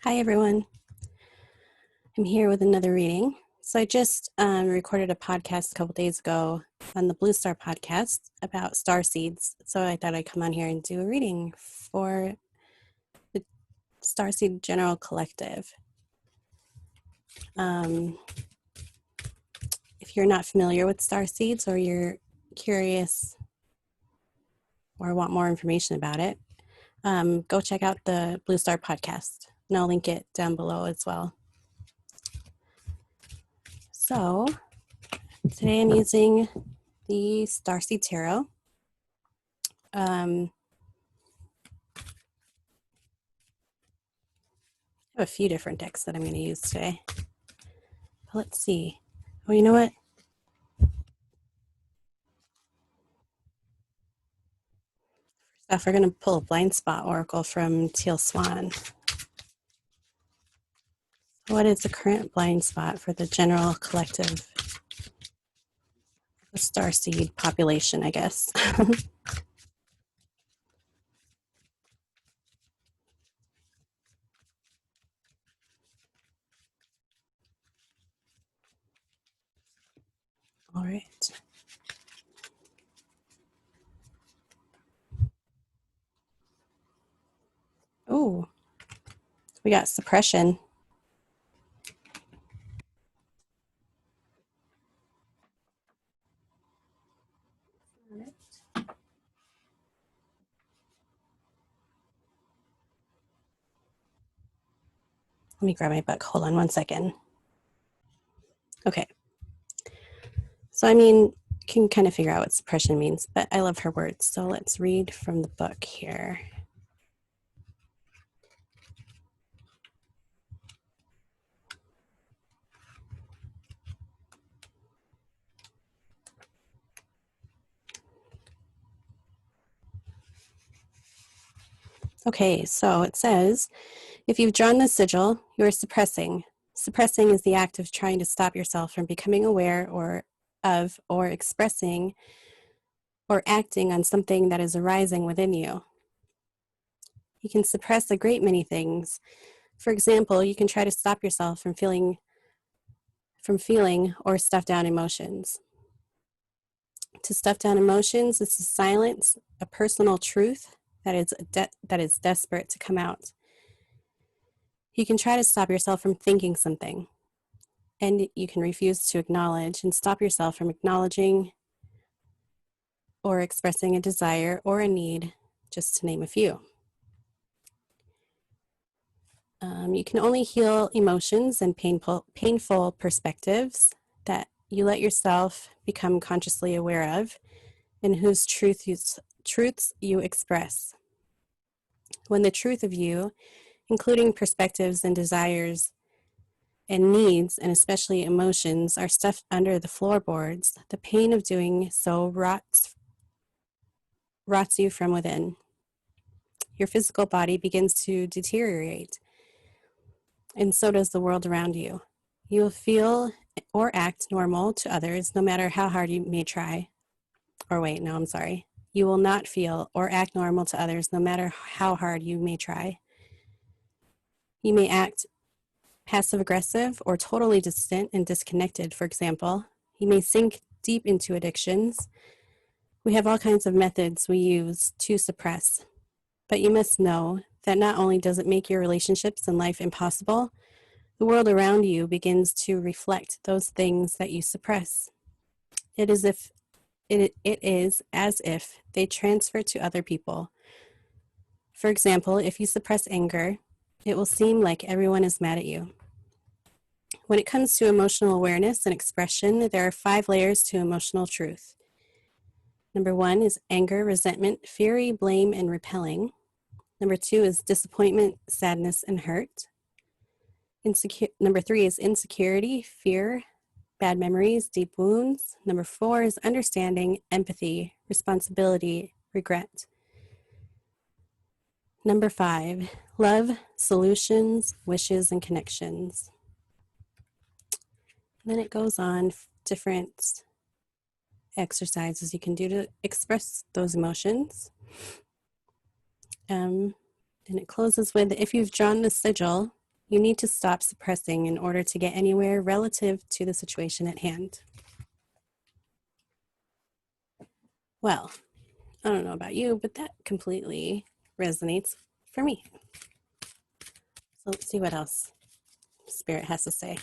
Hi, everyone. I'm here with another reading. So I just recorded a podcast a couple days ago on the Blue Star podcast about Starseeds. So I thought I'd come on here and do a reading for the Starseed General Collective. If you're not familiar with Starseeds or you're curious or want more information about it, go check out the Blue Star podcast, and I'll link it down below as well. So today I'm using the Starseed Tarot. I have a few different decks that I'm going to use today. But let's see. Oh, you know what? First off, we're going to pull a blind spot oracle from Teal, Swan. What is the current blind spot for the general collective, the starseed population, I guess? All right. Oh, we got suppression. Let me grab my book. Hold on one second. Okay. So, you can kind of figure out what suppression means, but I love her words. So let's read from the book here. Okay, so it says, if you've drawn the sigil, you are suppressing. Suppressing is the act of trying to stop yourself from becoming aware or expressing or acting on something that is arising within you. You can suppress a great many things. For example, you can try to stop yourself from feeling or stuff down emotions. To stuff down emotions is to silence a personal truth that is desperate to come out. You can try to stop yourself from thinking something, and you can refuse to acknowledge and stop yourself from acknowledging or expressing a desire or a need, just to name a few. You can only heal emotions and painful perspectives that you let yourself become consciously aware of and whose truths you express. When the truth of you, including perspectives and desires and needs, and especially emotions, are stuffed under the floorboards, the pain of doing so rots you from within. Your physical body begins to deteriorate, and so does the world around you. You will feel or act normal to others no matter how hard you may try. You will not feel or act normal to others no matter how hard you may try. You may act passive-aggressive or totally distant and disconnected, for example. You may sink deep into addictions. We have all kinds of methods we use to suppress. But you must know that not only does it make your relationships and life impossible, the world around you begins to reflect those things that you suppress. It is as if they transfer to other people. For example, if you suppress anger, it will seem like everyone is mad at you. When it comes to emotional awareness and expression, there are 5 layers to emotional truth. Number 1 is anger, resentment, fury, blame, and repelling. Number 2 is disappointment, sadness, and hurt. Number 3 is insecurity, fear, bad memories, deep wounds. Number 4 is understanding, empathy, responsibility, regret. Number 5, love, solutions, wishes, and connections. And then it goes on different exercises you can do to express those emotions. And it closes with, if you've drawn the sigil, you need to stop suppressing in order to get anywhere relative to the situation at hand. Well, I don't know about you, but that completely resonates for me. So let's see what else Spirit has to say.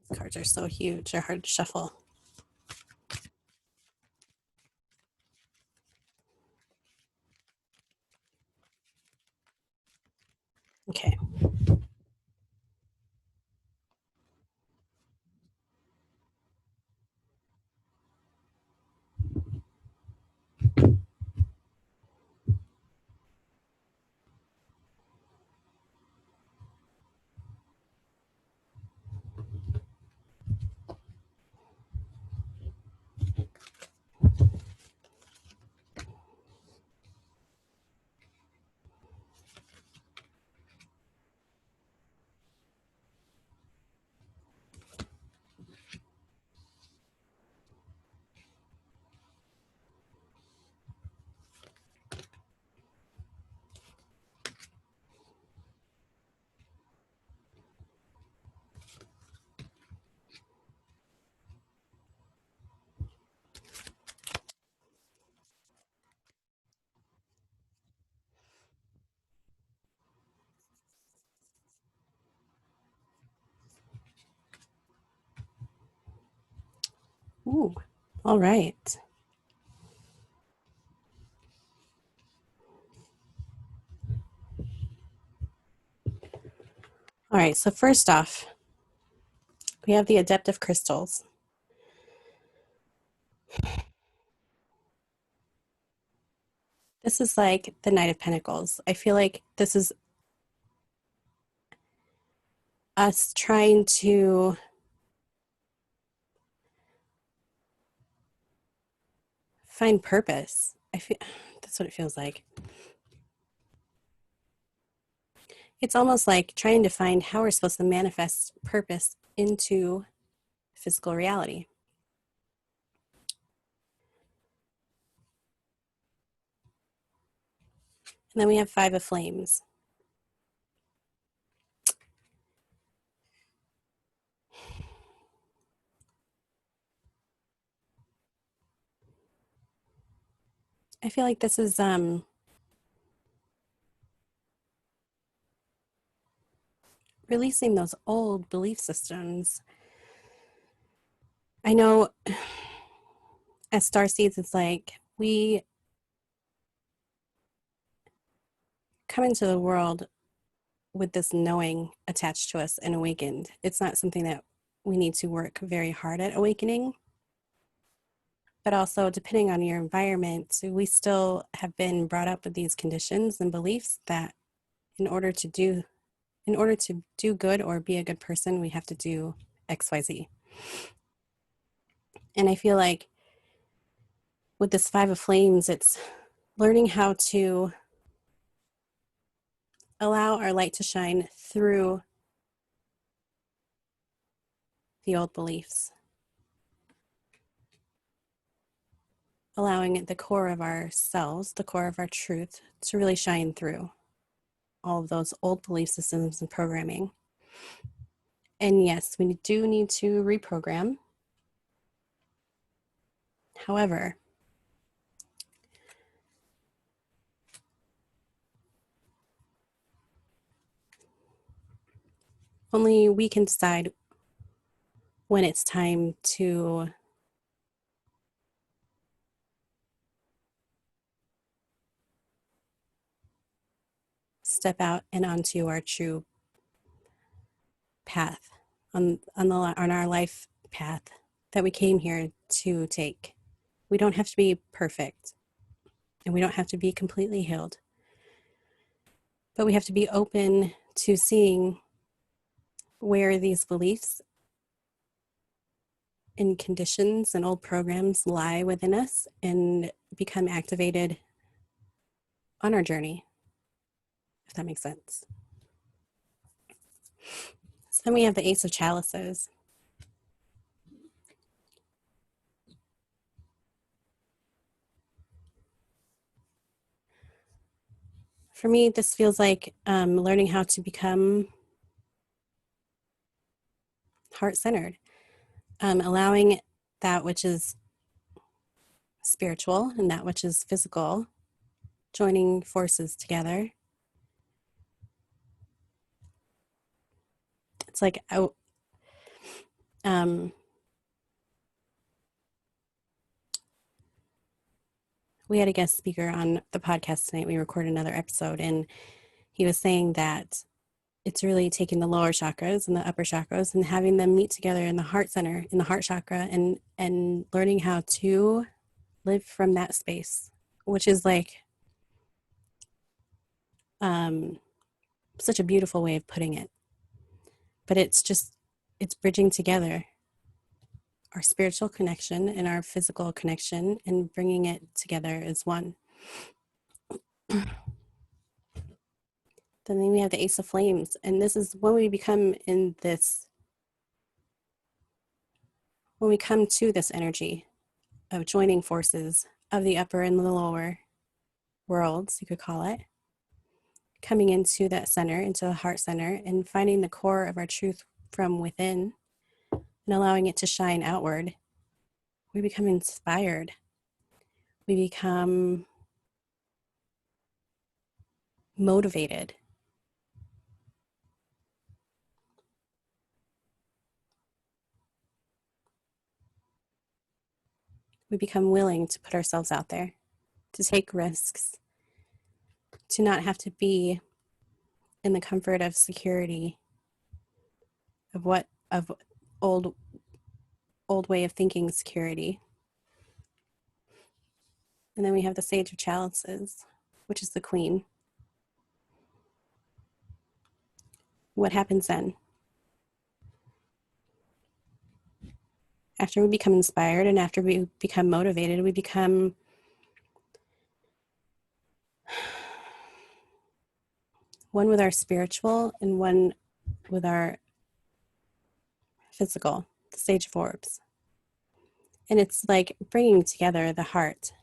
These cards are so huge, they're hard to shuffle. Okay. Ooh, all right. All right, so first off, we have the Adeptive Crystals. This is like the Knight of Pentacles. I feel like this is us trying to find purpose. I feel that's what it feels like. It's almost like trying to find how we're supposed to manifest purpose into physical reality. And then we have Five of Flames. I feel like this is releasing those old belief systems. I know as Starseeds, it's like we come into the world with this knowing attached to us and awakened. It's not something that we need to work very hard at awakening. But also, depending on your environment, we still have been brought up with these conditions and beliefs that in order to do good or be a good person, we have to do XYZ. And I feel like with this Five of Flames, it's learning how to allow our light to shine through the old beliefs, allowing the core of ourselves, the core of our truth, to really shine through all of those old belief systems and programming. And yes, we do need to reprogram. However, only we can decide when it's time to step out and onto our true path, on our life path that we came here to take. We don't have to be perfect, and we don't have to be completely healed, but we have to be open to seeing where these beliefs and conditions and old programs lie within us and become activated on our journey, if that makes sense. So then we have the Ace of Chalices. For me, this feels like learning how to become heart-centered, allowing that which is spiritual and that which is physical, joining forces together. It's like we had a guest speaker on the podcast tonight. We recorded another episode, and he was saying that it's really taking the lower chakras and the upper chakras and having them meet together in the heart center, in the heart chakra, and learning how to live from that space, which is like such a beautiful way of putting it. But it's bridging together our spiritual connection and our physical connection and bringing it together as one. Then we have the Ace of Flames, and this is when we become in this, when we come to this energy of joining forces of the upper and the lower worlds, you could call it, coming into that center, into the heart center, and finding the core of our truth from within and allowing it to shine outward. We become inspired. We become motivated. We become willing to put ourselves out there, to take risks, to not have to be in the comfort of security of old way of thinking security. And then we have the Sage of Chalices, which is the Queen. What happens then? After we become inspired and after we become motivated, we become one with our spiritual and one with our physical, the Sage of Orbs. And it's like bringing together the heart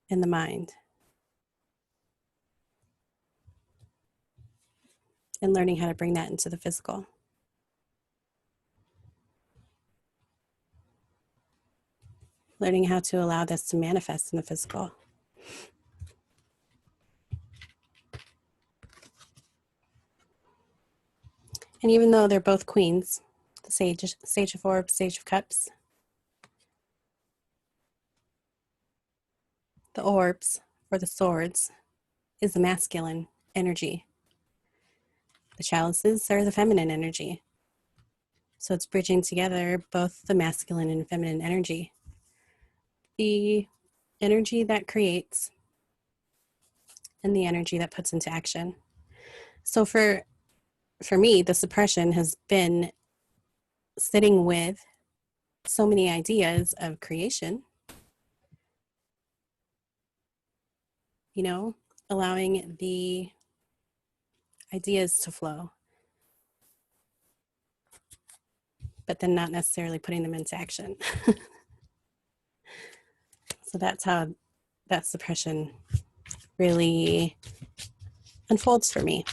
and the mind and learning how to bring that into the physical. Learning how to allow this to manifest in the physical. And even though they're both queens, the Sage of Orbs, Sage of Cups, the orbs or the swords is the masculine energy. The chalices are the feminine energy. So it's bridging together both the masculine and feminine energy. The energy that creates and the energy that puts into action. So for me, the suppression has been sitting with so many ideas of creation, you know, allowing the ideas to flow, but then not necessarily putting them into action. So that's how that suppression really unfolds for me.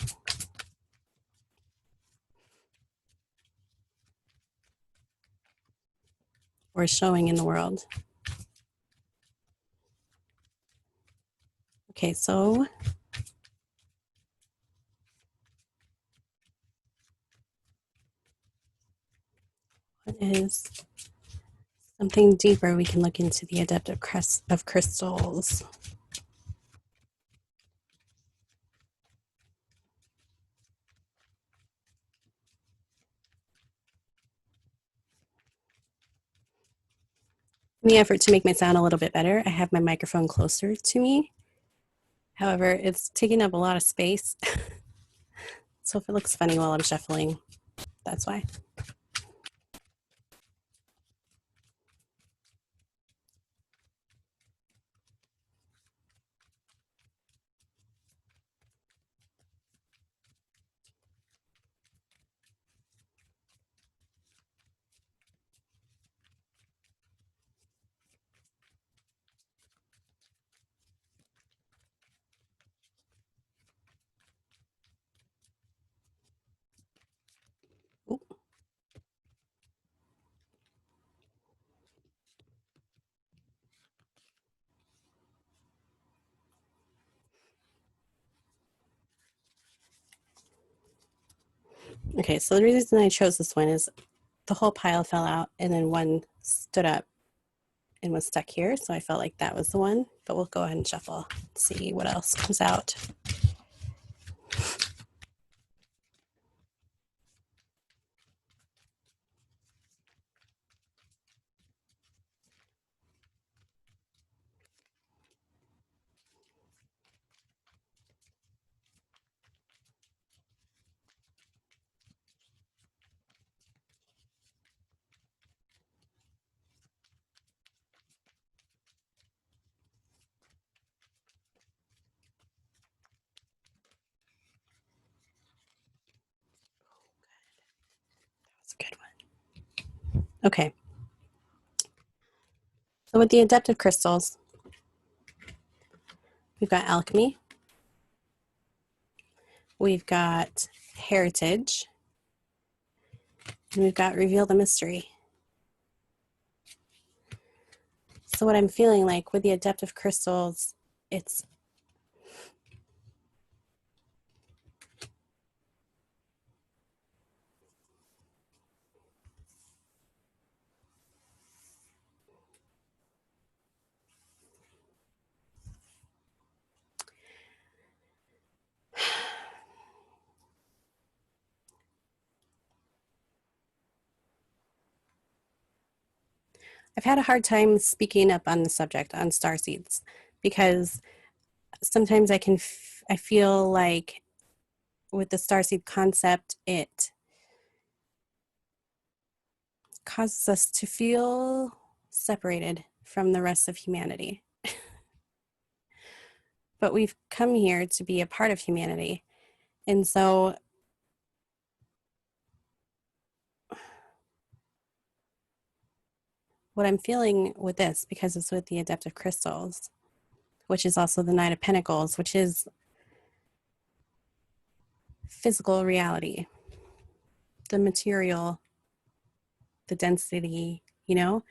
Or showing in the world. Okay, so what is something deeper we can look into the Adept of Crystals? In the effort to make my sound a little bit better, I have my microphone closer to me. However, it's taking up a lot of space. So if it looks funny while I'm shuffling, that's why. Okay, so the reason I chose this one is the whole pile fell out and then one stood up and was stuck here. So I felt like that was the one, but we'll go ahead and shuffle, see what else comes out. That's a good one. Okay. So with the adaptive crystals, we've got alchemy, we've got heritage, and we've got reveal the mystery. So what I'm feeling like with the adaptive crystals, it's I've had a hard time speaking up on the subject on starseeds because sometimes I feel like with the starseed concept, it causes us to feel separated from the rest of humanity. But we've come here to be a part of humanity. And so what I'm feeling with this, because it's with the adaptive crystals, which is also the Knight of Pentacles, which is physical reality, the material, the density, you know?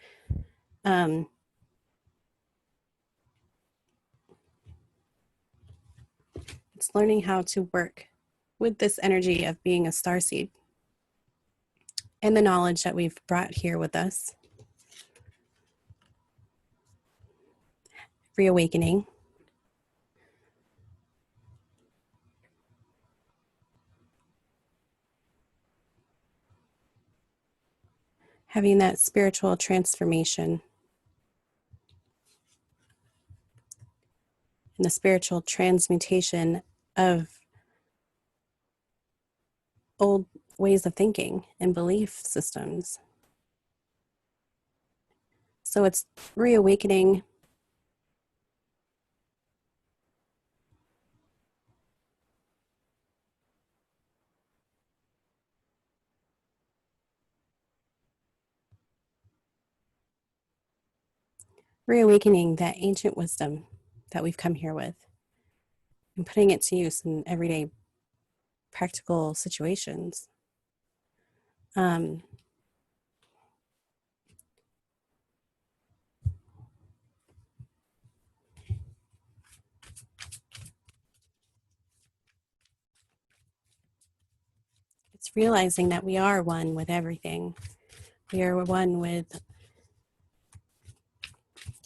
Um, it's learning how to work with this energy of being a starseed and the knowledge that we've brought here with us, reawakening, having that spiritual transformation and the spiritual transmutation of old ways of thinking and belief systems. So it's reawakening that ancient wisdom that we've come here with and putting it to use in everyday practical situations. Um, it's realizing that we are one with everything. We are one with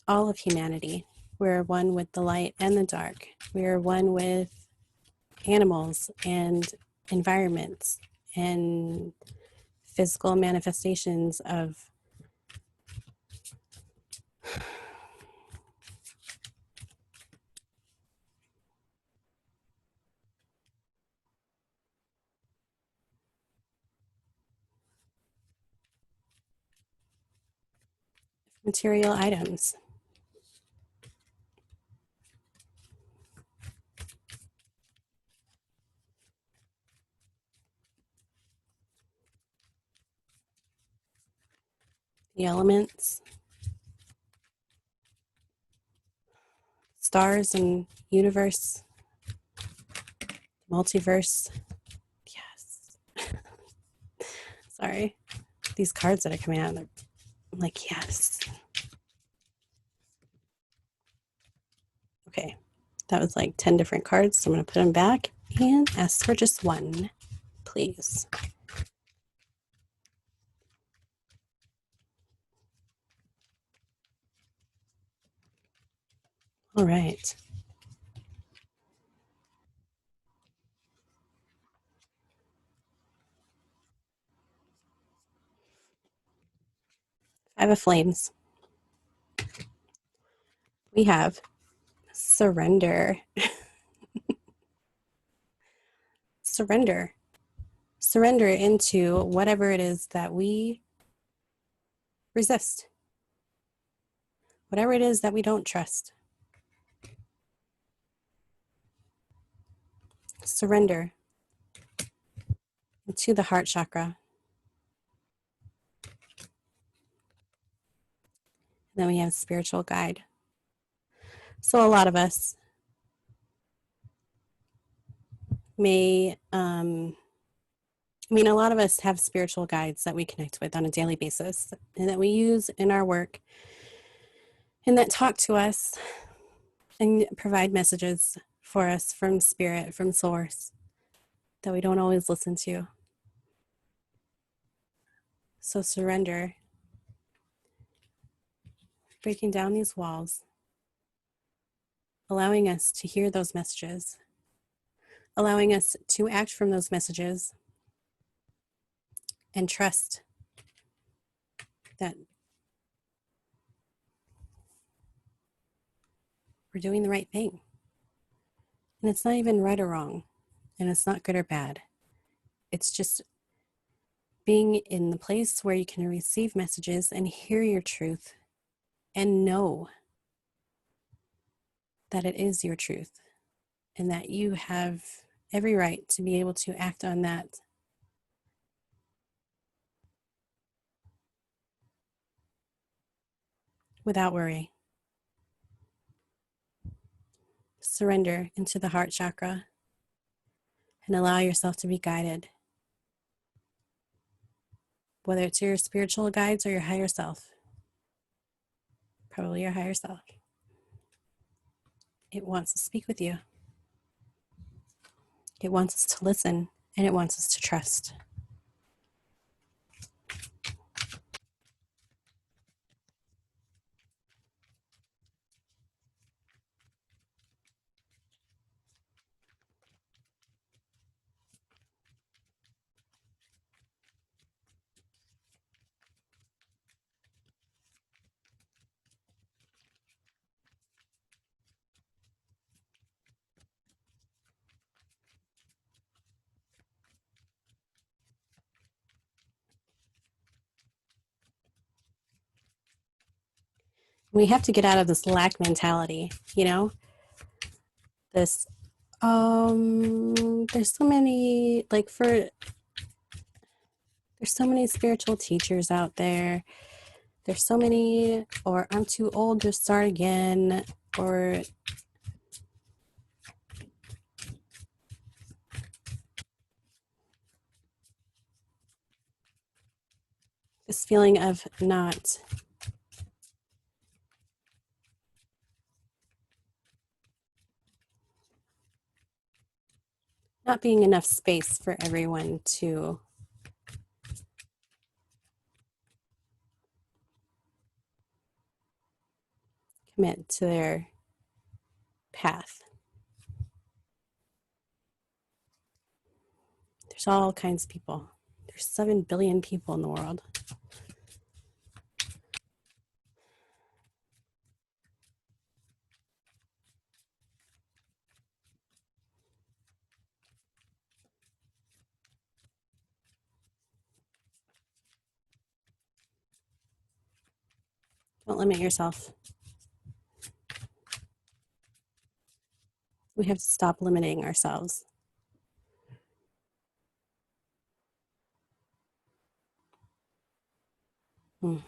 all of humanity. We're one with the light and the dark. We are one with animals and environments and physical manifestations of material items. The elements, stars and universe, multiverse. Yes. Sorry. These cards that are coming out, I'm like, yes. Okay. That was like 10 different cards. So I'm going to put them back and ask for just one, please. All right. Five of Flames. We have surrender. Surrender. Surrender into whatever it is that we resist, whatever it is that we don't trust. Surrender into the heart chakra. Then we have spiritual guide. So a lot of us may, a lot of us have spiritual guides that we connect with on a daily basis and that we use in our work and that talk to us and provide messages for us from spirit, from source, that we don't always listen to. So surrender, breaking down these walls, allowing us to hear those messages, allowing us to act from those messages, and trust that we're doing the right thing. And it's not even right or wrong, and it's not good or bad. It's just being in the place where you can receive messages and hear your truth and know that it is your truth and that you have every right to be able to act on that without worry. Surrender into the heart chakra and allow yourself to be guided, whether it's your spiritual guides or your higher self. Probably your higher self. It wants to speak with you. It wants us to listen, and it wants us to trust. We have to get out of this lack mentality, this there's so many there's so many spiritual teachers out there. There's so many, or I'm too old to start again, or this feeling of not being enough space for everyone to commit to their path. There's all kinds of people. There's 7 billion people in the world. Don't limit yourself. We have to stop limiting ourselves. Don't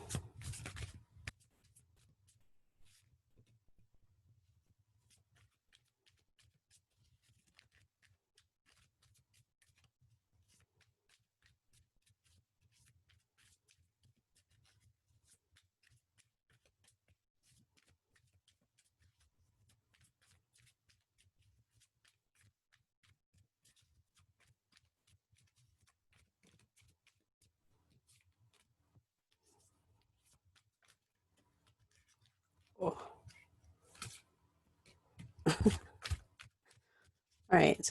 All right.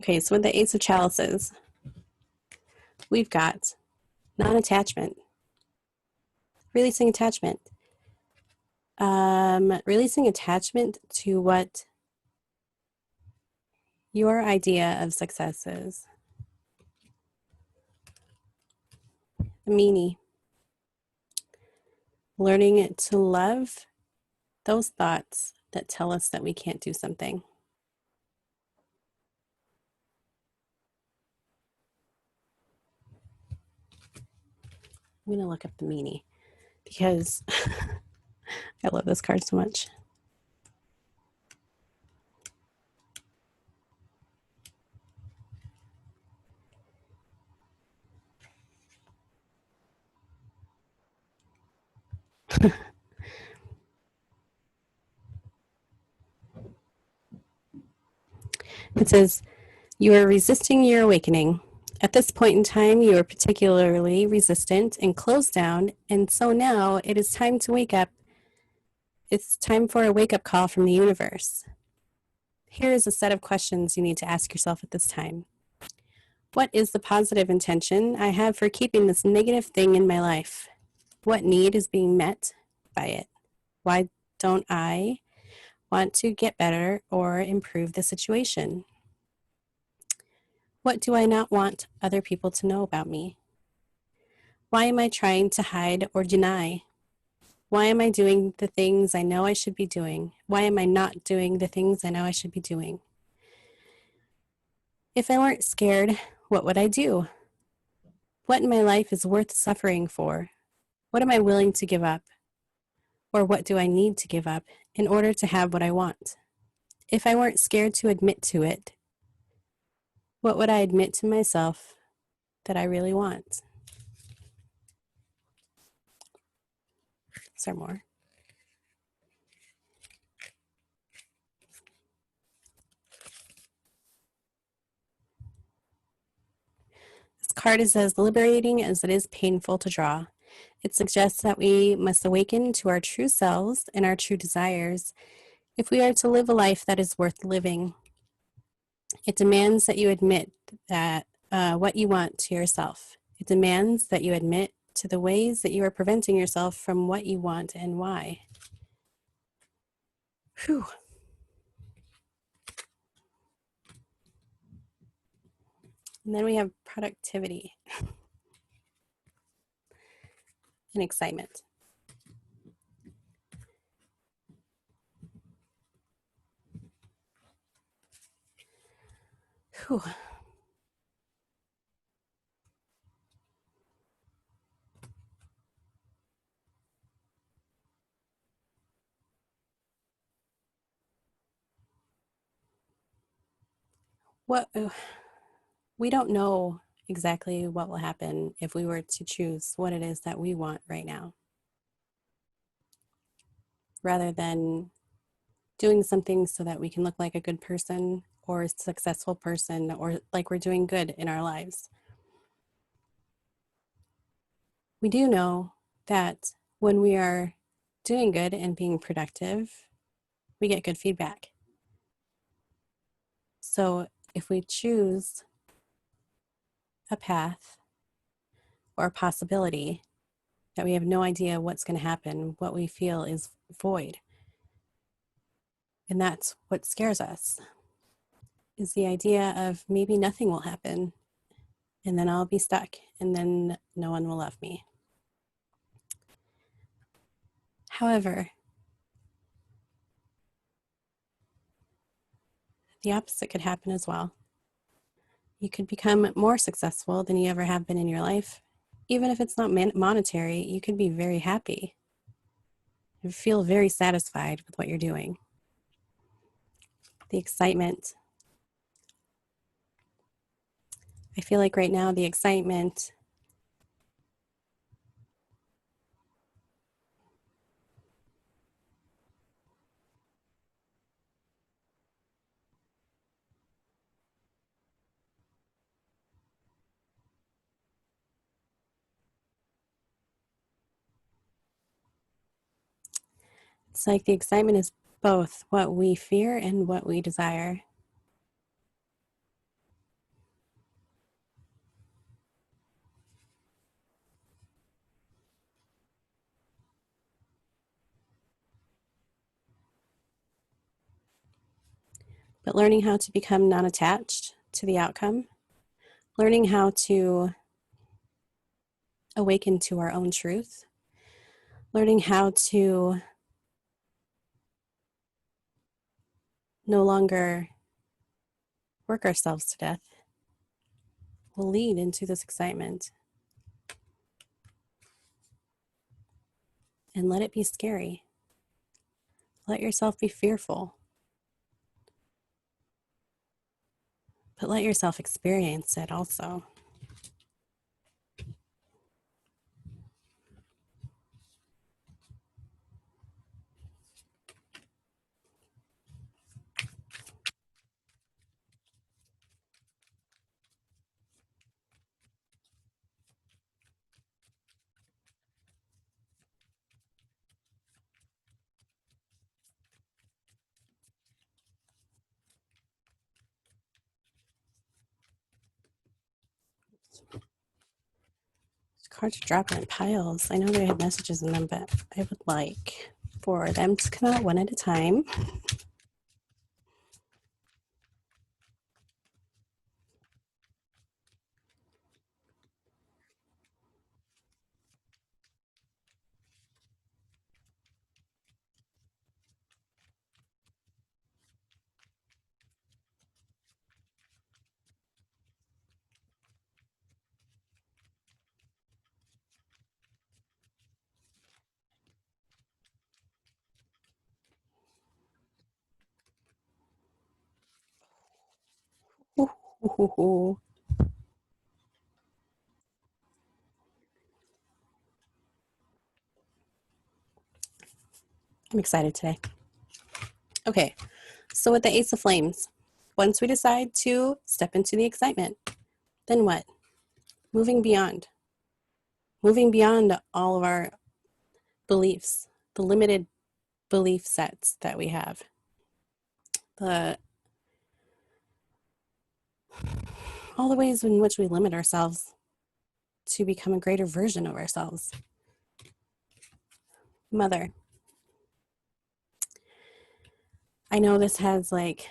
Okay, so with the Ace of Chalices, we've got non-attachment, releasing attachment. Releasing attachment to what your idea of success is. The meanie. Learning to love those thoughts that tell us that we can't do something. I'm going to look up the meanie because I love this card so much. It says, you are resisting your awakening. At this point in time, you are particularly resistant and closed down, and so now it is time to wake up. It's time for a wake-up call from the universe. Here is a set of questions you need to ask yourself at this time. What is the positive intention I have for keeping this negative thing in my life? What need is being met by it? Why don't I want to get better or improve the situation? What do I not want other people to know about me? Why am I trying to hide or deny? Why am I doing the things I know I should be doing? Why am I not doing the things I know I should be doing? If I weren't scared, what would I do? What in my life is worth suffering for? What am I willing to give up? Or what do I need to give up in order to have what I want? If I weren't scared to admit to it, what would I admit to myself that I really want? Is there more? This card is as liberating as it is painful to draw. It suggests that we must awaken to our true selves and our true desires if we are to live a life that is worth living. It demands that you admit that what you want to yourself. It demands that you admit to the ways that you are preventing yourself from what you want and why. Whew. And then we have productivity and excitement. Whew. What we don't know exactly what will happen if we were to choose what it is that we want right now, rather than doing something so that we can look like a good person or a successful person or like we're doing good in our lives. We do know that when we are doing good and being productive, we get good feedback. So if we choose a path or a possibility that we have no idea what's going to happen, what we feel is void. And that's what scares us, is the idea of maybe nothing will happen and then I'll be stuck and then no one will love me. However, the opposite could happen as well. You could become more successful than you ever have been in your life. Even if it's not monetary, you could be very happy and feel very satisfied with what you're doing. The excitement. I feel like right now the excitement It's like the excitement is both what we fear and what we desire. But learning how to become non attached to the outcome, learning how to awaken to our own truth, learning how to no longer work ourselves to death will lead into this excitement. And let it be scary. Let yourself be fearful, but let yourself experience it also. Cards are dropping in piles. I know they have messages in them, but I would like for them to come out one at a time. Ooh, ooh, ooh, ooh. I'm excited today. Okay, so with the Ace of Flames, once we decide to step into the excitement, then what? Moving beyond all of our beliefs, the limited belief sets that we have, the all the ways in which we limit ourselves to become a greater version of ourselves. Mother, I know this has like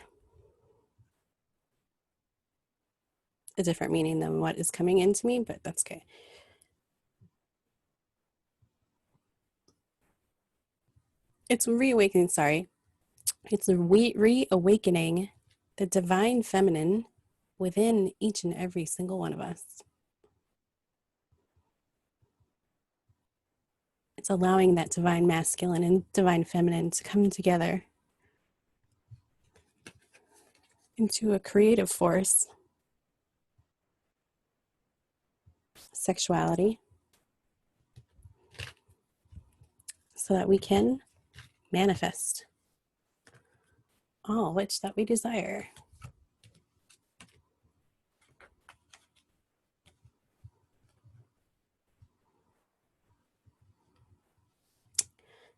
a different meaning than what is coming into me, but that's okay. It's reawakening, sorry. It's reawakening the divine feminine within each and every single one of us. It's allowing that divine masculine and divine feminine to come together into a creative force, sexuality, so that we can manifest all which that we desire.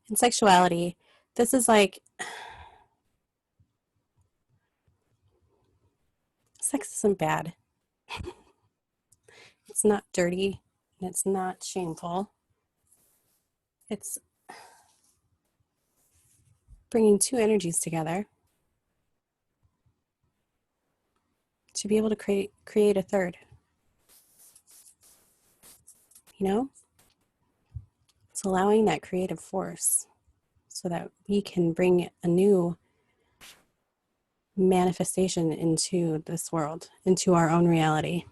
In sexuality, this is like sex isn't bad. It's not dirty and it's not shameful. It's bringing two energies together to be able to create a third. You know, it's allowing that creative force so that we can bring a new manifestation into this world, into our own reality.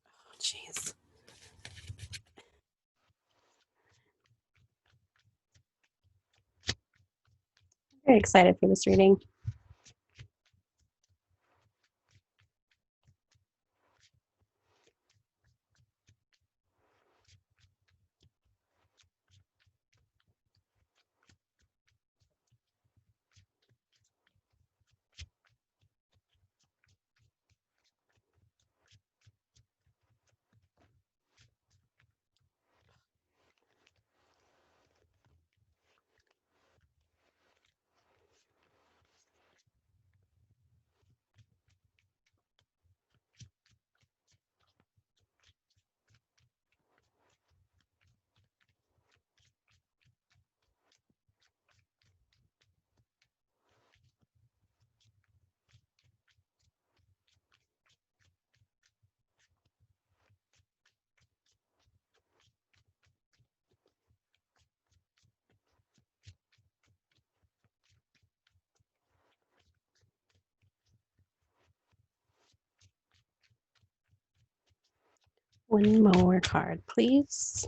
Oh, jeez. Very excited for this reading. One more card, please.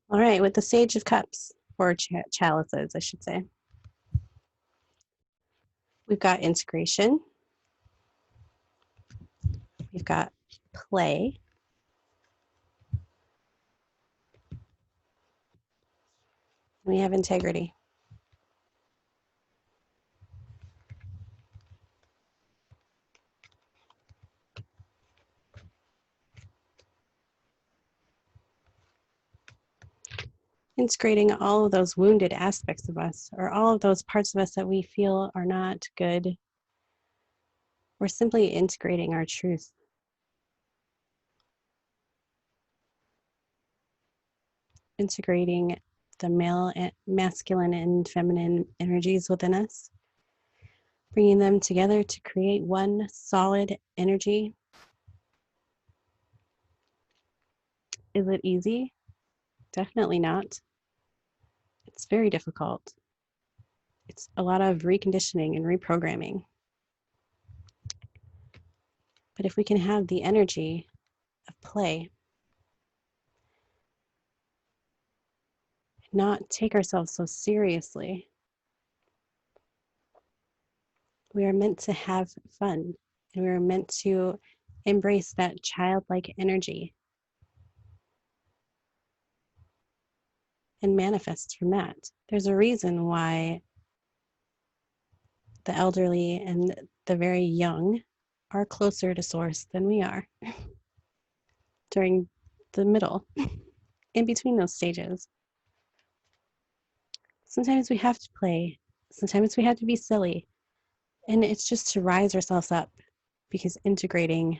All right, with the Sage of Cups, or chalices, I should say. We've got integration. We've got play. We have integrity. Integrating all of those wounded aspects of us, or all of those parts of us that we feel are not good. We're simply integrating our truth. Integrating the male, masculine, and feminine energies within us. Bringing them together to create one solid energy. Is it easy? Definitely not. It's very difficult. It's a lot of reconditioning and reprogramming. But if we can have the energy of play, not take ourselves so seriously, we are meant to have fun, and we are meant to embrace that childlike energy and manifest from that. There's a reason why the elderly and the very young are closer to source than we are during the middle, in between those stages. Sometimes we have to play, sometimes we have to be silly, and it's just to rise ourselves up, because integrating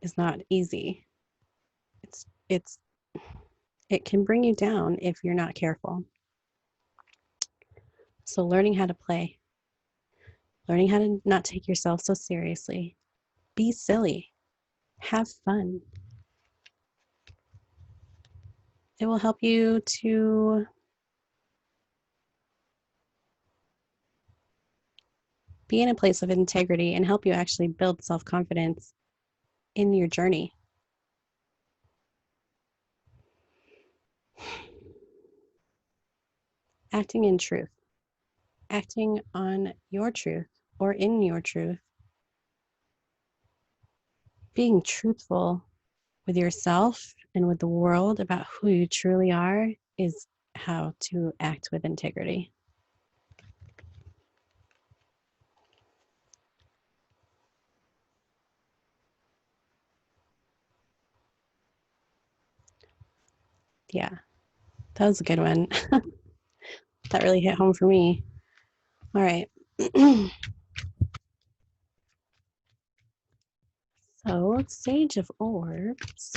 is not easy. It can bring you down if you're not careful. So learning how to play, learning how to not take yourself so seriously, be silly, have fun. It will help you to be in a place of integrity and help you actually build self-confidence in your journey. Acting in truth, acting on your truth or in your truth, being truthful with yourself and with the world about who you truly are is how to act with integrity. Yeah, that was a good one. That really hit home for me. All right. So, Sage of Orbs.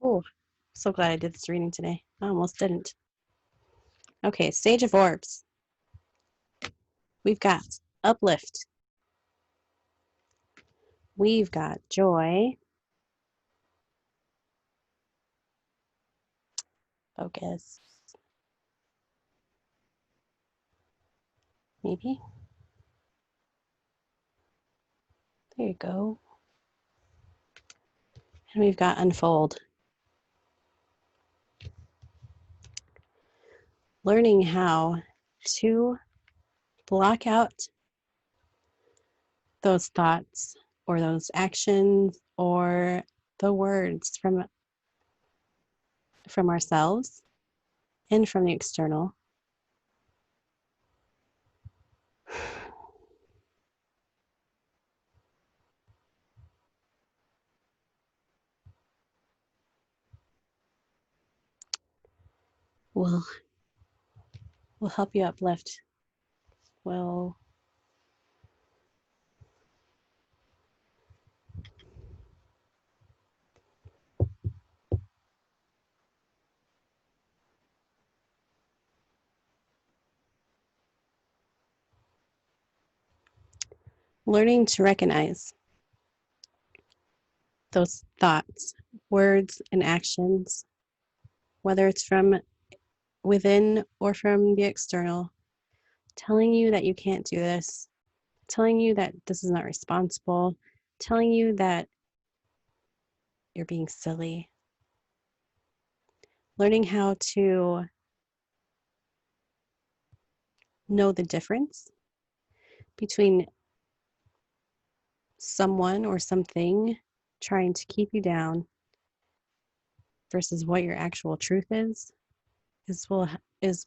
Oh, so glad I did this reading today. I almost didn't. Okay, Sage of Orbs. We've got uplift. We've got joy. Focus. Maybe. There you go. And we've got unfold. Learning how to block out those thoughts or those actions or the words from ourselves and from the external. Will help you uplift. Will learning to recognize those thoughts, words, and actions, whether it's from within or from the external, telling you that you can't do this, telling you that this is not responsible, telling you that you're being silly. Learning how to know the difference between someone or something trying to keep you down versus what your actual truth is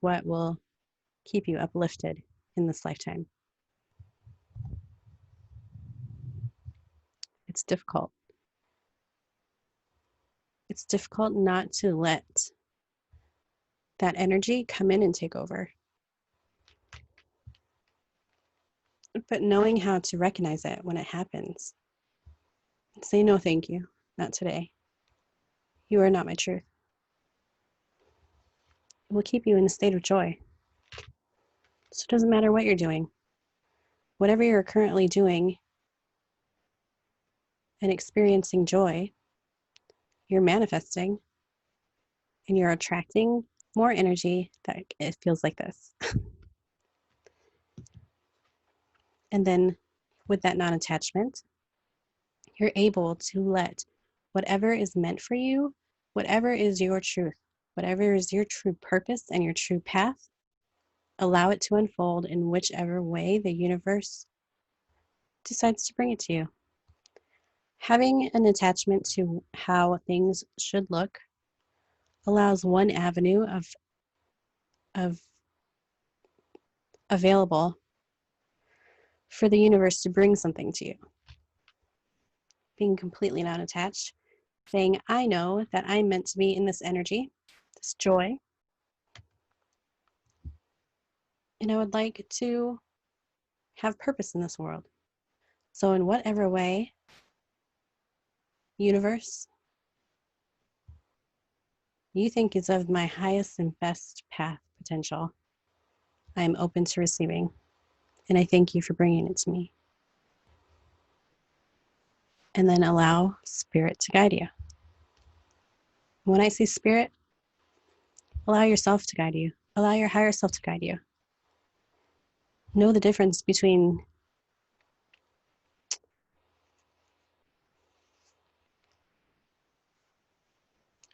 what will keep you uplifted in this lifetime. It's difficult. It's difficult not to let that energy come in and take over. But knowing how to recognize it when it happens. Say no, thank you. Not today. You are not my truth. It will keep you in a state of joy. So it doesn't matter what you're doing. Whatever you're currently doing and experiencing joy, you're manifesting and you're attracting more energy that it feels like this. And then with that non-attachment, you're able to let whatever is meant for you, whatever is your truth, whatever is your true purpose and your true path, allow it to unfold in whichever way the universe decides to bring it to you. Having an attachment to how things should look allows one avenue of available for the universe to bring something to you. Being completely non-attached, saying, I know that I'm meant to be in this energy, this joy, and I would like to have purpose in this world. So in whatever way, universe, you think is of my highest and best path potential, I am open to receiving. And I thank you for bringing it to me. And then allow spirit to guide you. When I say spirit, allow yourself to guide you. Allow your higher self to guide you. Know the difference between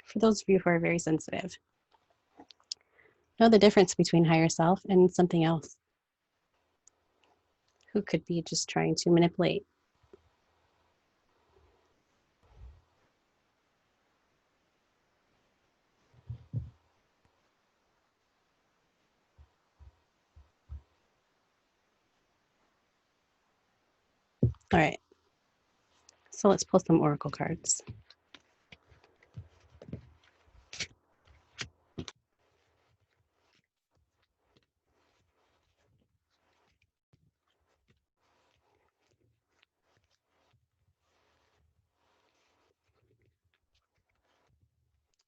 for those of you who are very sensitive, know the difference between higher self and something else who could be just trying to manipulate. All right, so let's pull some oracle cards.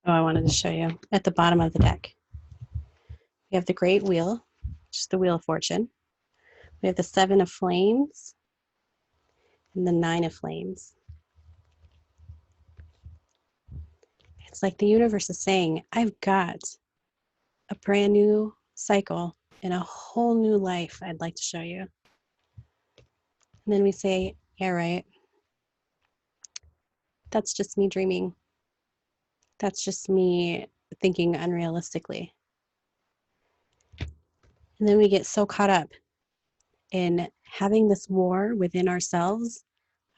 Oh, I wanted to show you at the bottom of the deck. We have the Great Wheel, which is the Wheel of Fortune. We have the Seven of Flames and the Nine of Flames. It's like the universe is saying, I've got a brand new cycle and a whole new life I'd like to show you. And then we say, yeah, right. That's just me dreaming. That's just me thinking unrealistically. And then we get so caught up in having this war within ourselves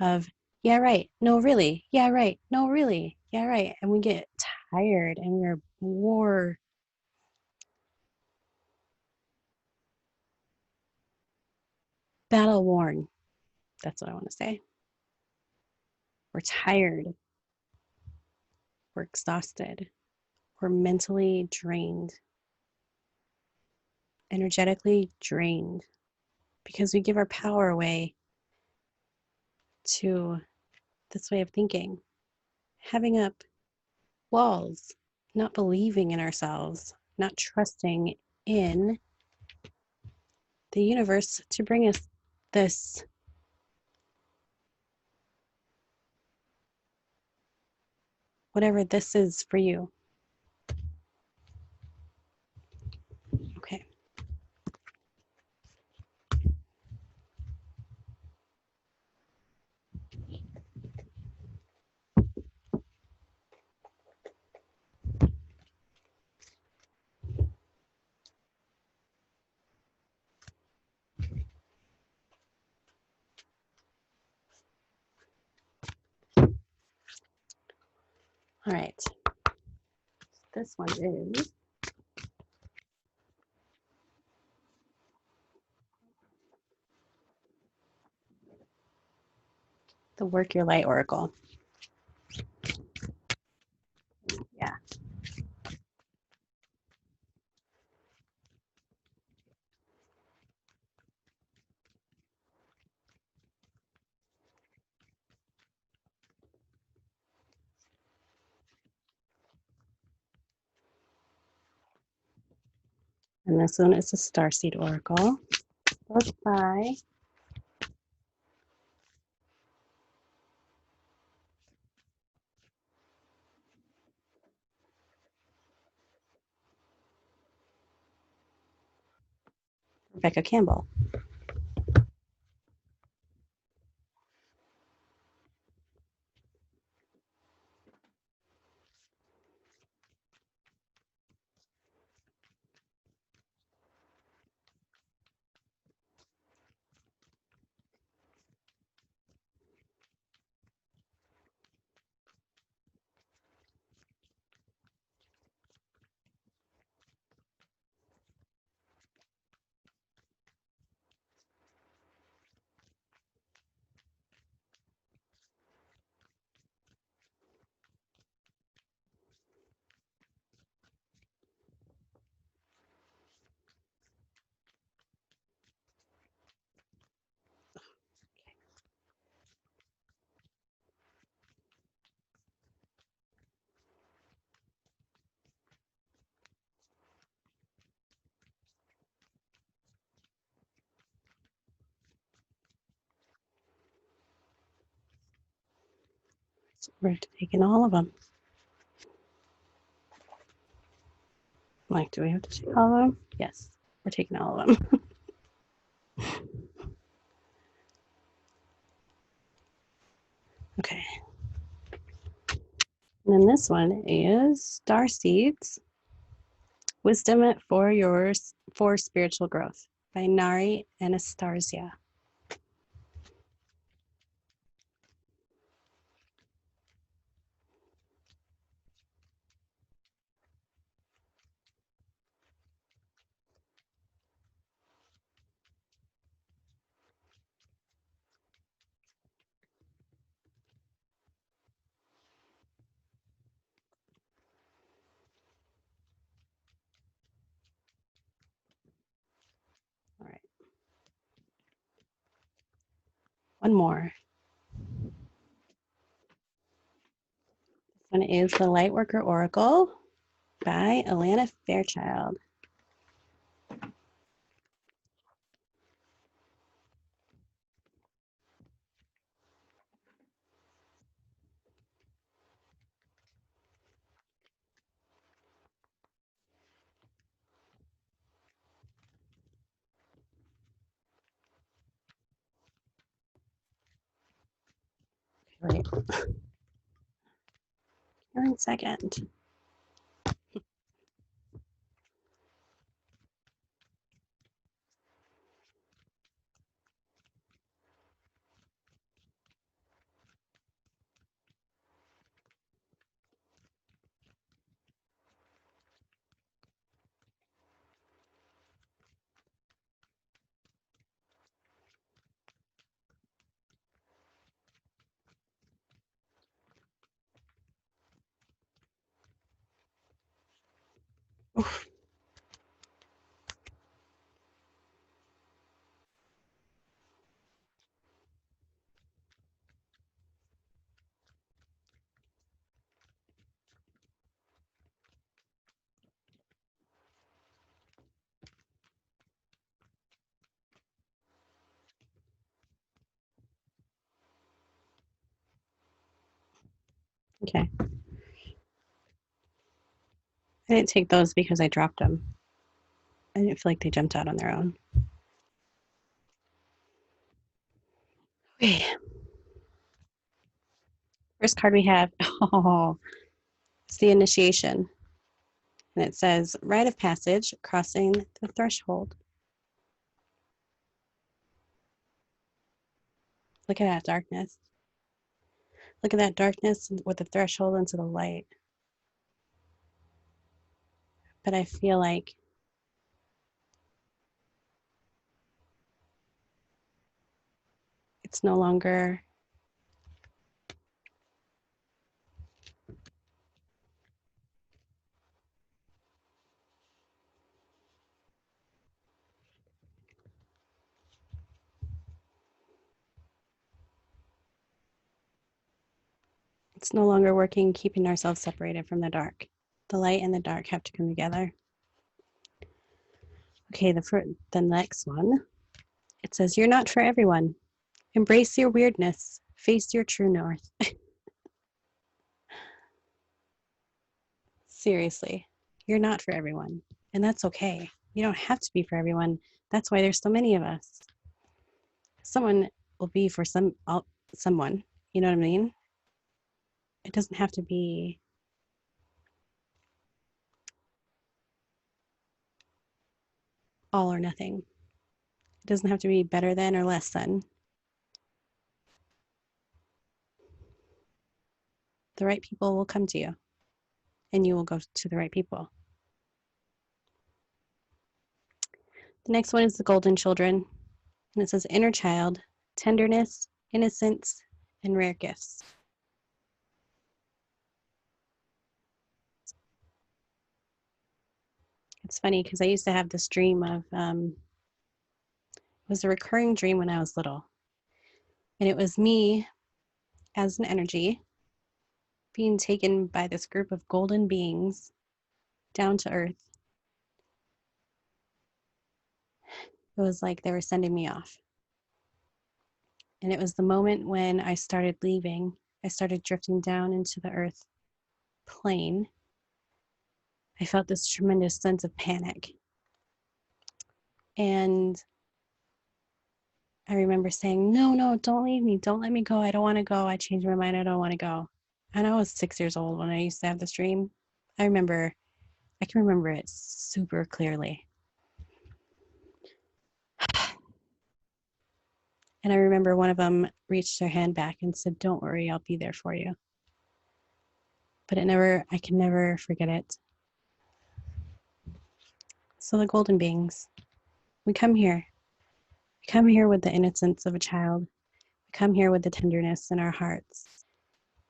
of, yeah, right, no, really, yeah, right, no, really, yeah, right. And we get tired and we're war battle worn. That's what I want to say. We're tired. We're exhausted. We're mentally drained, energetically drained, because we give our power away to this way of thinking, having up walls, not believing in ourselves, not trusting in the universe to bring us this whatever this is for you. Okay. All right. This one is the Work Your Light Oracle. Yeah. And this one is a Starseed Oracle. Both by Rebecca Campbell. So we're taking all of them. Like, do we have to take all of them? Yes, we're taking all of them. Okay. And then this one is Starseeds, Wisdom for Spiritual Growth by Nari Anastasia. All right. One more. This one is the Lightworker Oracle by Alana Fairchild. Right. One second. Okay. I didn't take those because I dropped them. I didn't feel like they jumped out on their own. Okay. First card we have, oh, it's the initiation. And it says, rite of passage, crossing the threshold. Look at that darkness. Look at that darkness with the threshold into the light. But I feel like it's no longer working keeping ourselves separated from the dark. The light and the dark have to come together. Okay, the next one. It says, you're not for everyone. Embrace your weirdness. Face your true north. Seriously, you're not for everyone. And that's okay. You don't have to be for everyone. That's why there's so many of us. Someone will be for someone. You know what I mean? It doesn't have to be all or nothing. It doesn't have to be better than or less than. The right people will come to you, and you will go to the right people. The next one is the golden children, and it says inner child, tenderness, innocence, and rare gifts. It's funny because I used to have this dream of, it was a recurring dream when I was little. And it was me as an energy being taken by this group of golden beings down to earth. It was like they were sending me off. And it was the moment when I started leaving, I started drifting down into the earth plane. I felt this tremendous sense of panic. And I remember saying, no, don't leave me. Don't let me go. I don't want to go. I changed my mind. I don't want to go. And I was 6 years old when I used to have this dream. I can remember it super clearly. And I remember one of them reached their hand back and said, don't worry, I'll be there for you. But I can never forget it. So the golden beings, we come here. We come here with the innocence of a child. We come here with the tenderness in our hearts.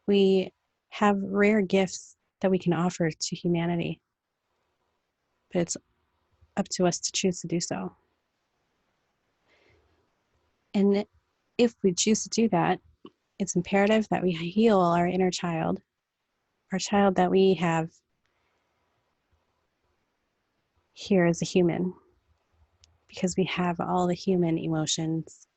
We have rare gifts that we can offer to humanity. But it's up to us to choose to do so. And if we choose to do that, it's imperative that we heal our inner child, our child that we have here as a human, because we have all the human emotions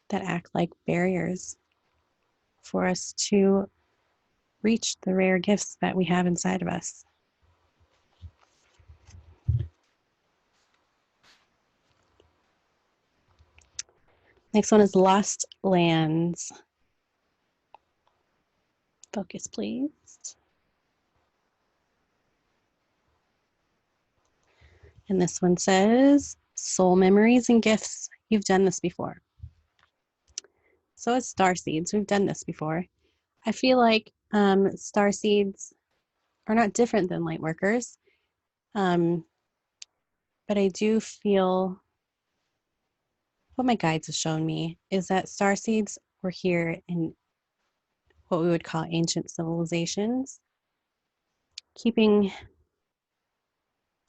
that act like barriers for us to reach the rare gifts that we have inside of us. Next one is Lost Lands. Focus, please. And this one says, soul memories and gifts. You've done this before. So it's Starseeds. We've done this before. I feel like Starseeds are not different than Lightworkers. But I do feel what my guides have shown me is that Starseeds were here in what we would call ancient civilizations, keeping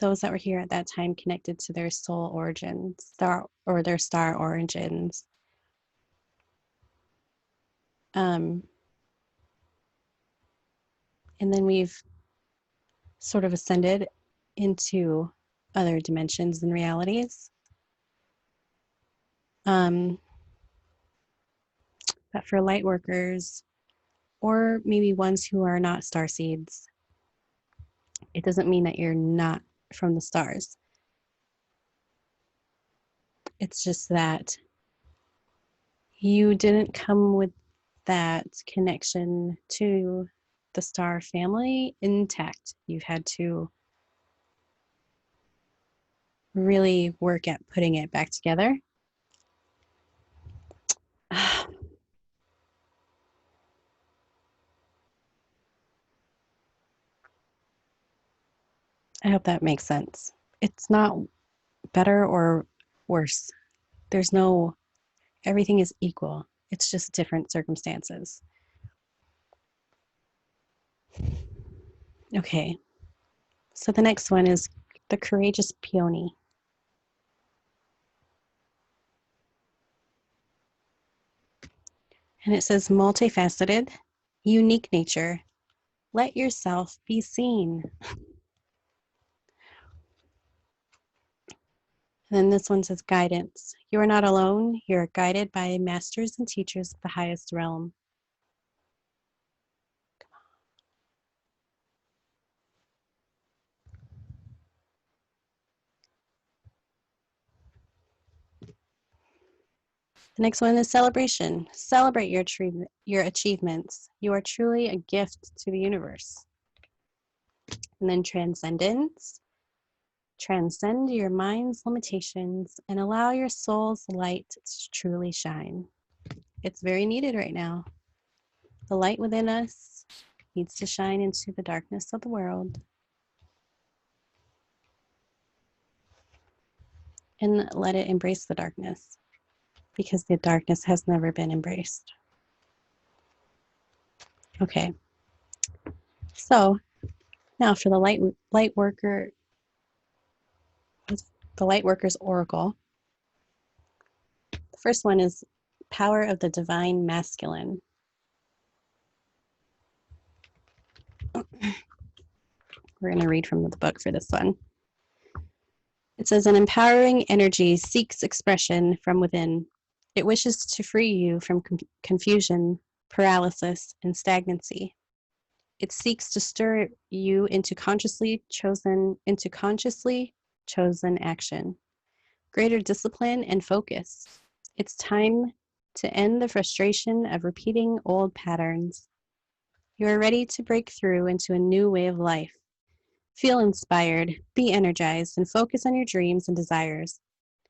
those that were here at that time connected to their soul origins, their star origins. And then we've sort of ascended into other dimensions and realities. But But for light workers, or maybe ones who are not starseeds, it doesn't mean that you're not from the stars. It's just that you didn't come with that connection to the star family intact. You've had to really work at putting it back together. I hope that makes sense. It's not better or worse. There's no, everything is equal. It's just different circumstances. Okay, so the next one is the courageous peony. And it says multifaceted, unique nature. Let yourself be seen. And then this one says guidance. You are not alone. You are guided by masters and teachers of the highest realm. The next one is celebration. Celebrate your achievements. You are truly a gift to the universe. And then transcendence. Transcend your mind's limitations and allow your soul's light to truly shine. It's very needed right now. The light within us needs to shine into the darkness of the world. And let it embrace the darkness, because the darkness has never been embraced. Okay. So now for the Lightworkers Oracle. The first one is power of the divine masculine. We're going to read from the book for this one. It says, an empowering energy seeks expression from within. It wishes to free you from confusion, paralysis, and stagnancy. It seeks to stir you into consciously chosen action, greater discipline and focus. It's time to end the frustration of repeating old patterns. You are ready to break through into a new way of life. Feel inspired, be energized, and focus on your dreams and desires.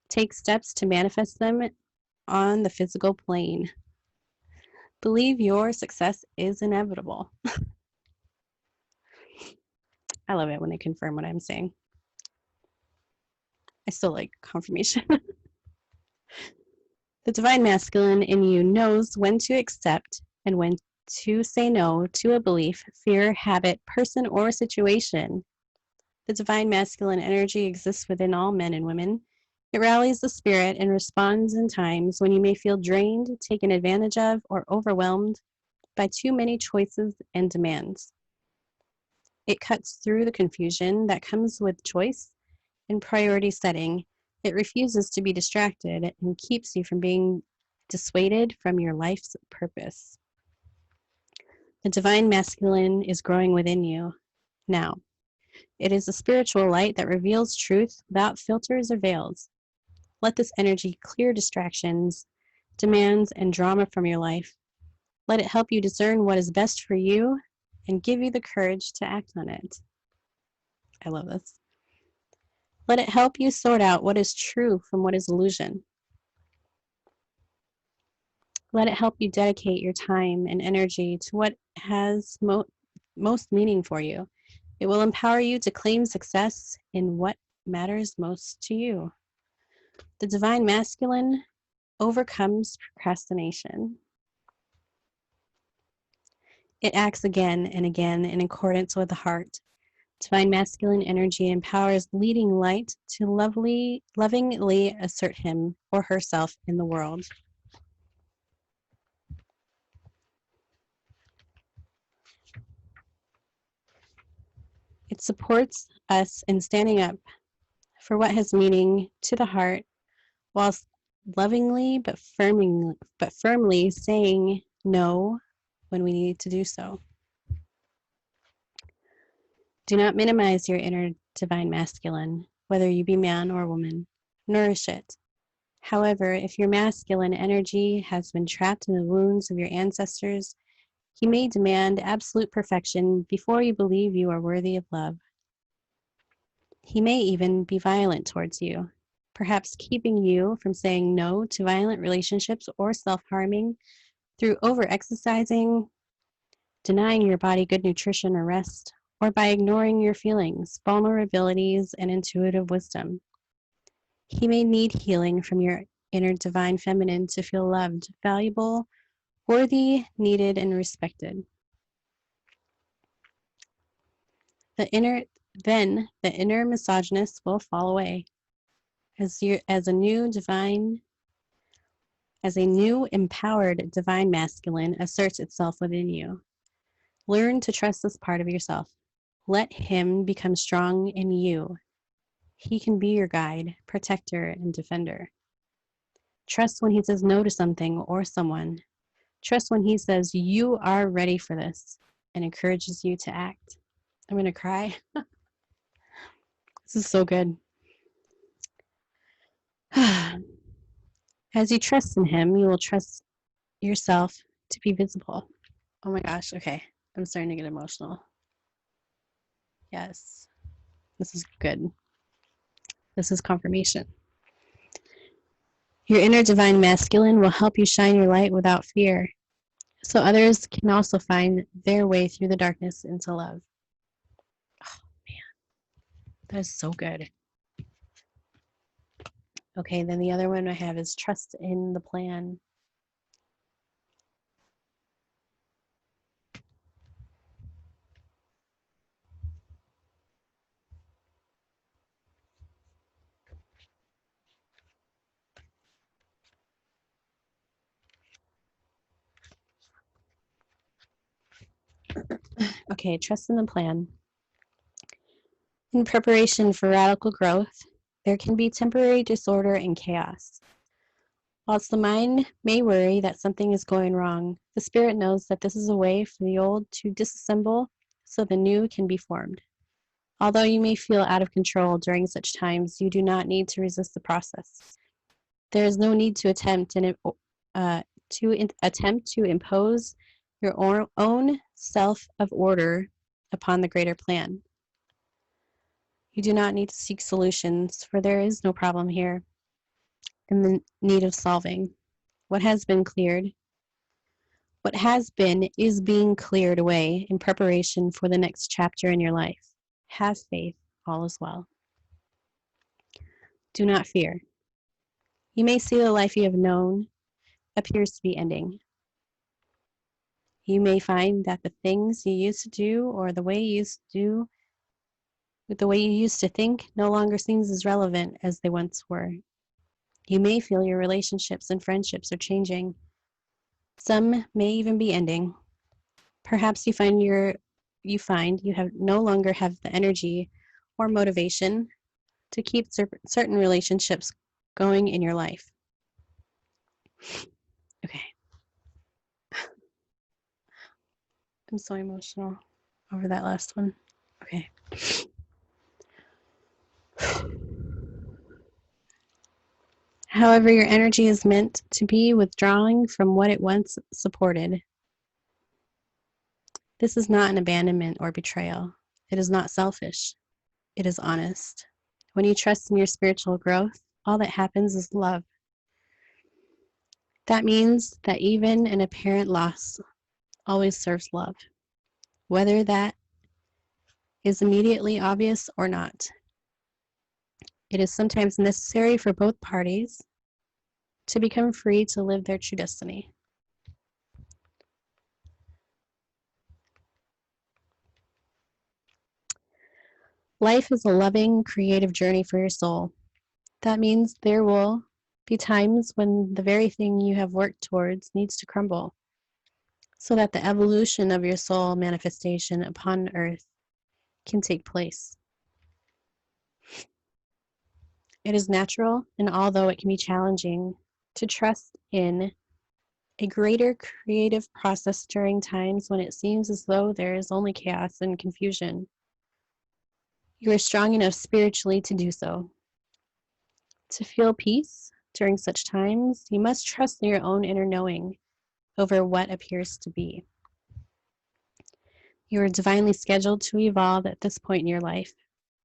Take steps to manifest them on the physical plane. Believe your success is inevitable. I love it when they confirm what I'm saying. I still like confirmation. The divine masculine in you knows when to accept and when to say no to a belief, fear, habit, person, or situation. The divine masculine energy exists within all men and women. It rallies the spirit and responds in times when you may feel drained, taken advantage of, or overwhelmed by too many choices and demands. It cuts through the confusion that comes with choice and priority setting. It refuses to be distracted and keeps you from being dissuaded from your life's purpose. The divine masculine is growing within you now. It is a spiritual light that reveals truth without filters or veils. Let this energy clear distractions, demands, and drama from your life. Let it help you discern what is best for you and give you the courage to act on it. I love this. Let it help you sort out what is true from what is illusion. Let it help you dedicate your time and energy to what has most meaning for you. It will empower you to claim success in what matters most to you. The divine masculine overcomes procrastination. It acts again and again in accordance with the heart. Divine masculine energy empowers leading light to lovingly assert him or herself in the world. It supports us in standing up for what has meaning to the heart whilst lovingly but firmly saying no when we need to do so. Do not minimize your inner divine masculine, whether you be man or woman. Nourish it. However, if your masculine energy has been trapped in the wounds of your ancestors, he may demand absolute perfection before you believe you are worthy of love. He may even be violent towards you, perhaps keeping you from saying no to violent relationships or self-harming through overexercising, denying your body good nutrition or rest, or by ignoring your feelings, vulnerabilities, and intuitive wisdom. He may need healing from your inner divine feminine to feel loved, valuable, worthy, needed, and respected. Then the inner misogynist will fall away as a new empowered divine masculine asserts itself within you. Learn to trust this part of yourself. Let him become strong in you. He can be your guide, protector, and defender. Trust when he says no to something or someone. Trust when he says you are ready for this and encourages you to act. I'm going to cry. This is so good. As you trust in him, you will trust yourself to be visible. Oh my gosh, okay. I'm starting to get emotional. Yes, this is good. This is confirmation. Your inner divine masculine will help you shine your light without fear, so others can also find their way through the darkness into love. Oh man, that is so good. Okay, then the other one I have is trust in the plan. Okay, trust in the plan. In preparation for radical growth, there can be temporary disorder and chaos. Whilst the mind may worry that something is going wrong, the spirit knows that this is a way for the old to disassemble so the new can be formed. Although you may feel out of control during such times, you do not need to resist the process. There is no need to attempt to impose your own self of order upon the greater plan. You do not need to seek solutions, for there is no problem here in the need of solving. What has been is being cleared away in preparation for the next chapter in your life. Have faith, all is well. Do not fear. You may see the life you have known appears to be ending. You may find that the things you used to do or the way you used to think no longer seems as relevant as they once were. You may feel your relationships and friendships are changing. Some may even be ending. Perhaps you find you have no longer have the energy or motivation to keep certain relationships going in your life. Okay. I'm so emotional over that last one. Okay. However, your energy is meant to be withdrawing from what it once supported. This is not an abandonment or betrayal. It is not selfish. It is honest. When you trust in your spiritual growth, all that happens is love. That means that even an apparent loss always serves love, whether that is immediately obvious or not. It is sometimes necessary for both parties to become free to live their true destiny. Life is a loving, creative journey for your soul. That means there will be times when the very thing you have worked towards needs to crumble, so that the evolution of your soul manifestation upon earth can take place. It is natural, and although it can be challenging, to trust in a greater creative process during times when it seems as though there is only chaos and confusion. You are strong enough spiritually to do so. To feel peace during such times, you must trust in your own inner knowing over what appears to be. You are divinely scheduled to evolve at this point in your life.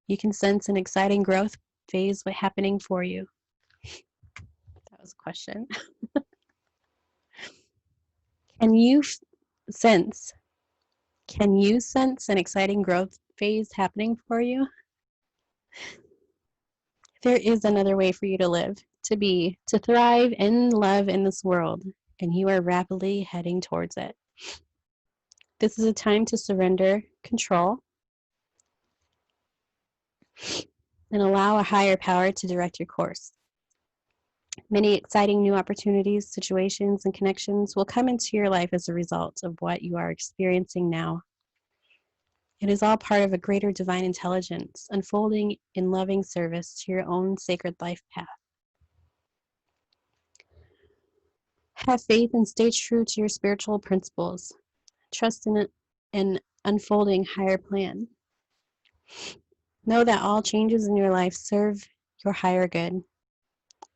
You can sense an exciting growth phase happening for you. That was a question. Can you sense an exciting growth phase happening for you? There is another way for you to live, to be, to thrive and love in this world, and you are rapidly heading towards it. This is a time to surrender control and allow a higher power to direct your course. Many exciting new opportunities, situations, and connections will come into your life as a result of what you are experiencing now. It is all part of a greater divine intelligence unfolding in loving service to your own sacred life path. Have faith and stay true to your spiritual principles. Trust in an unfolding higher plan. Know that all changes in your life serve your higher good.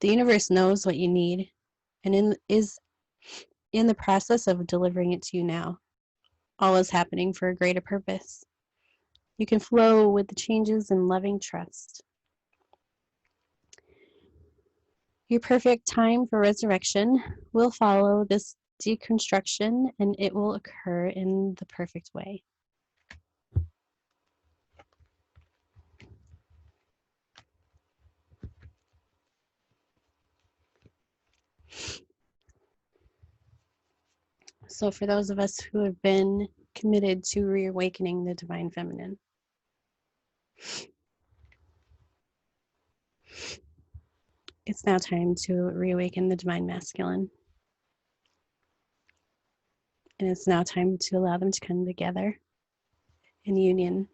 The universe knows what you need and is in the process of delivering it to you now. All is happening for a greater purpose. You can flow with the changes in loving trust. Your perfect time for resurrection will follow this deconstruction, and it will occur in the perfect way. So for those of us who have been committed to reawakening the divine feminine, it's now time to reawaken the divine masculine. And it's now time to allow them to come together in union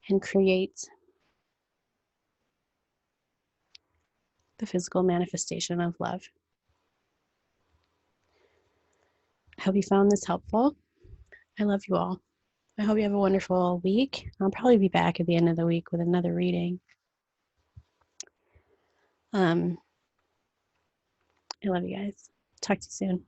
and create the physical manifestation of love. I hope you found this helpful. I love you all. I hope you have a wonderful week. I'll probably be back at the end of the week with another reading. I love you guys. Talk to you soon.